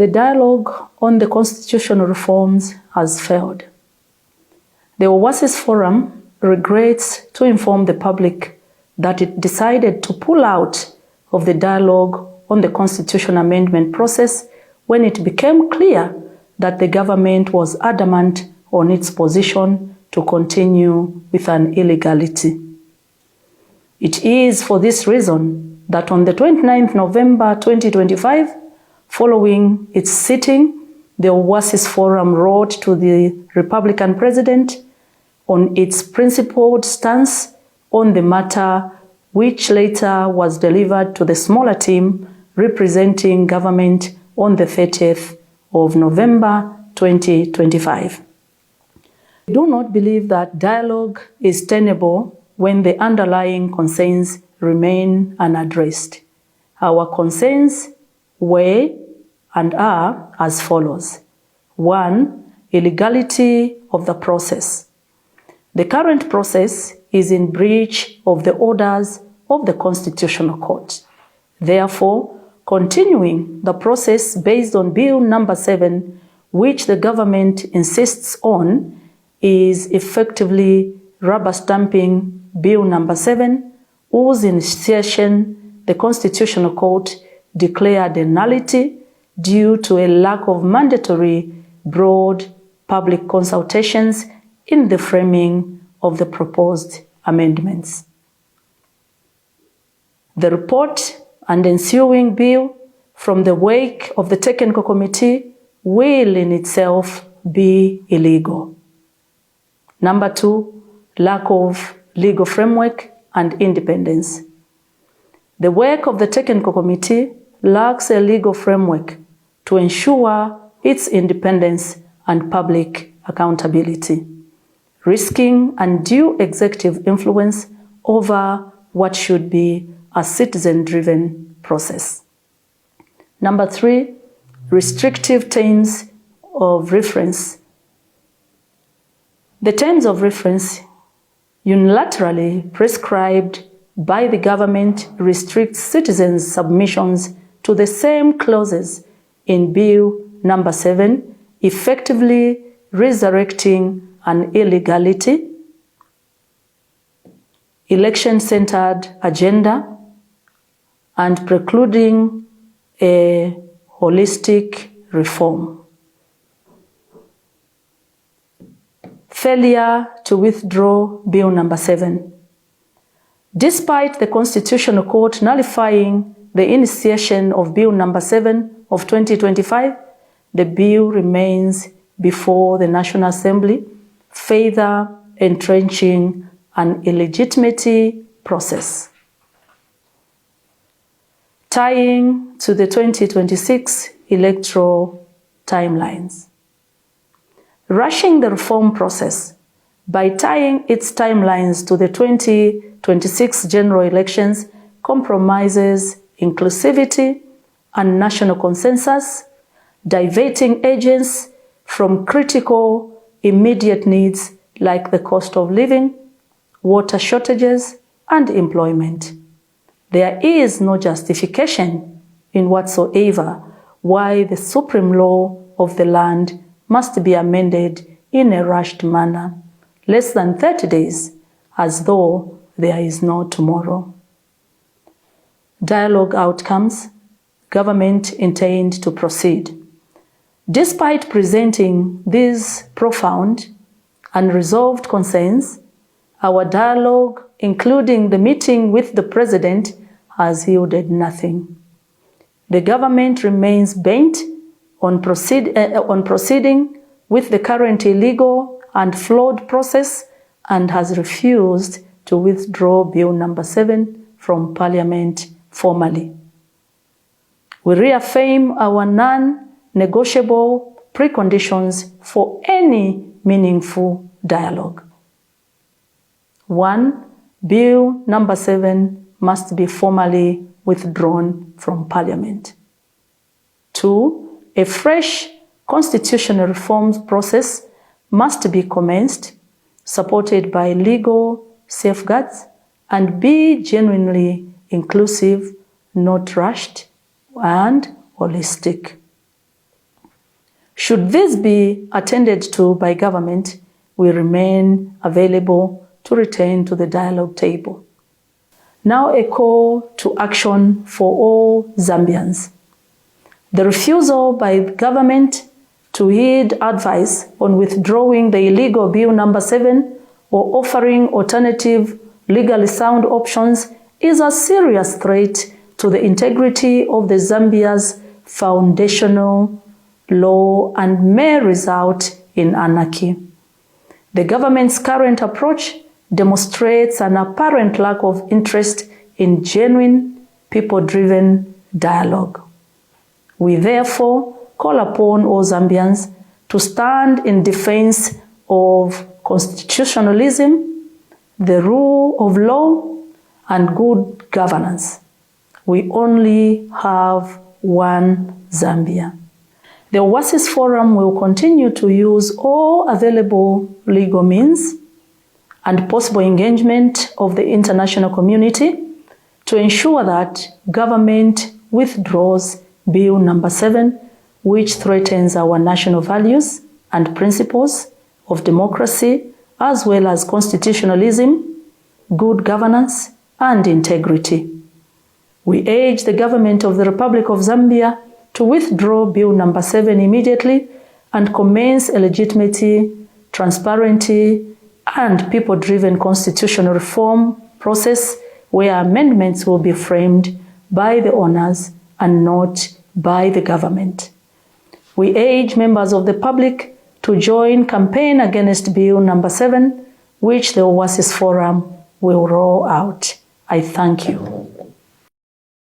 The dialogue on the constitutional reforms has failed. The Oasis Forum regrets to inform the public that it decided to pull out of the dialogue on the constitution amendment process when it became clear that the government was adamant on its position to continue with an illegality. It is for this reason that on the 29th November 2025, following its sitting, the Oasis Forum wrote to the Republican president on its principled stance on the matter, which later was delivered to the smaller team representing government on the 30th of November 2025. We do not believe that dialogue is tenable when the underlying concerns remain unaddressed. Our concerns were and are as follows. 1. Illegality of the process. The current process is in breach of the orders of the Constitutional Court. Therefore, continuing the process based on Bill number 7, which the government insists on, is effectively rubber stamping Bill number 7, whose initiation the Constitutional Court declared a nullity due to a lack of mandatory broad public consultations in the framing of the proposed amendments. The report and ensuing bill from the wake of the technical committee will in itself be illegal. Number 2, lack of legal framework and independence. The work of the technical committee lacks a legal framework to ensure its independence and public accountability, risking undue executive influence over what should be a citizen-driven process. Number 3, restrictive terms of reference. The terms of reference unilaterally prescribed by the government restrict citizens' submissions to the same clauses in Bill number 7, effectively resurrecting an illegality, election-centered agenda, and precluding a holistic reform. Failure to withdraw Bill number 7. Despite the Constitutional Court nullifying the initiation of Bill number 7 of 2025, the bill remains before the National Assembly, further entrenching an illegitimacy process. Tying to the 2026 electoral timelines. Rushing the reform process by tying its timelines to the 2026 general elections compromises inclusivity and national consensus, diverting agents from critical immediate needs like the cost of living, water shortages, and employment. There is no justification in whatsoever why the supreme law of the land must be amended in a rushed manner, less than 30 days, as though there is no tomorrow. Dialogue outcomes. Government intend to proceed. Despite presenting these profound and resolved concerns, our dialogue, including the meeting with the President, has yielded nothing. The government remains bent on proceeding with the current illegal and flawed process and has refused to withdraw Bill number 7 from Parliament formally. We reaffirm our non-negotiable preconditions for any meaningful dialogue. 1. Bill number 7 must be formally withdrawn from Parliament. 2. A fresh constitutional reforms process must be commenced, supported by legal safeguards, and be genuinely inclusive, not rushed, and holistic. Should this be attended to by government, we remain available to return to the dialogue table. Now a call to action for all Zambians. The refusal by the government to heed advice on withdrawing the illegal Bill number 7 or offering alternative legally sound options is a serious threat to the integrity of the Zambia's foundational law and may result in anarchy. The government's current approach demonstrates an apparent lack of interest in genuine, people-driven dialogue. We therefore call upon all Zambians to stand in defense of constitutionalism, the rule of law, and good governance. We only have one Zambia. The Oasis Forum will continue to use all available legal means and possible engagement of the international community to ensure that government withdraws Bill number 7, which threatens our national values and principles of democracy, as well as constitutionalism, good governance, and integrity. We urge the government of the Republic of Zambia to withdraw Bill number 7 immediately and commence a legitimate, transparent, and people-driven constitutional reform process where amendments will be framed by the owners and not by the government. We urge members of the public to join campaign against Bill number 7, which the Oasis Forum will roll out. I thank you.